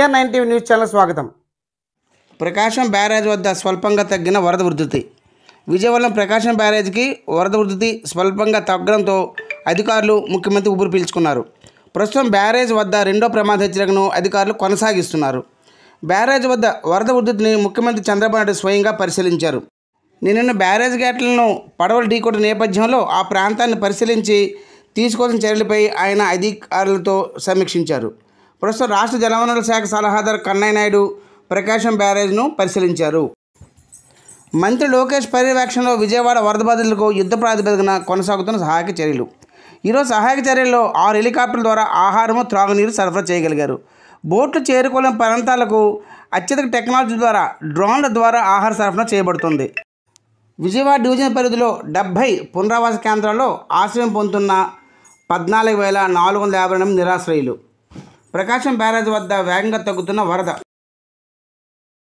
AR9 TV news channel స్వాగతం. ప్రకాశం barrage వద్ద స్వల్పంగా తగ్గిన వరద ఉధృతి. విజయవాడలో ప్రకాశం బ్యారేజ్కి వరద ఉధృతి స్వల్పంగా తగ్గడంతో అధికారులు ముఖ్యమంత్రి ఊపిరి పీల్చుకున్నారు. ప్రస్తుతం బ్యారేజ్ వద్ద రెండో ప్రమాద హెచ్చరికను అధికారులు కొనసాగిస్తున్నారు. బ్యారేజ్ వద్ద వరద ఉధృతిని ముఖ్యమంత్రి చంద్రబాబు నాయుడు స్వయంగా పరిశీలించారు. నిన్న బ్యారేజ్ గేట్లను పడవలు ఢీకొట్టిన నేపథ్యంలో ఆ ప్రాంతాన్ని పరిశీలించి తీసుకోవాల్సిన చర్యలపై ఆయన అధికారులతో సమీక్షించారు. ప్రస్తుతం రాష్ట్ర జలవనరుల శాఖ సలహాదారు కన్నయ్య నాయుడు ప్రకాశం బ్యారేజ్ను పరిశీలించారు. మంత్రి లోకేష్ పర్యవేక్షణలో విజయవాడ వరద బాధితులకు యుద్ధ ప్రాతిపదికన కొనసాగుతున్న సహాయక చర్యలు. ఈరోజు సహాయక చర్యల్లో 6 హెలికాప్టర్ల ద్వారా ఆహారము, త్రాగునీరు సరఫరా చేయగలిగారు. బోట్లు చేరుకోలేని ప్రాంతాలకు అత్యధిక టెక్నాలజీ ద్వారా డ్రోన్ల ద్వారా ఆహార సరఫరా చేయబడుతుంది. విజయవాడ డివిజన్ పరిధిలో 70 పునరావాస కేంద్రాల్లో ఆశ్రయం పొందుతున్న 14,458 నిరాశ్రయులు. ప్రకాశం బ్యారేజ్ వద్ద వేగంగా తగ్గుతున్న వరద.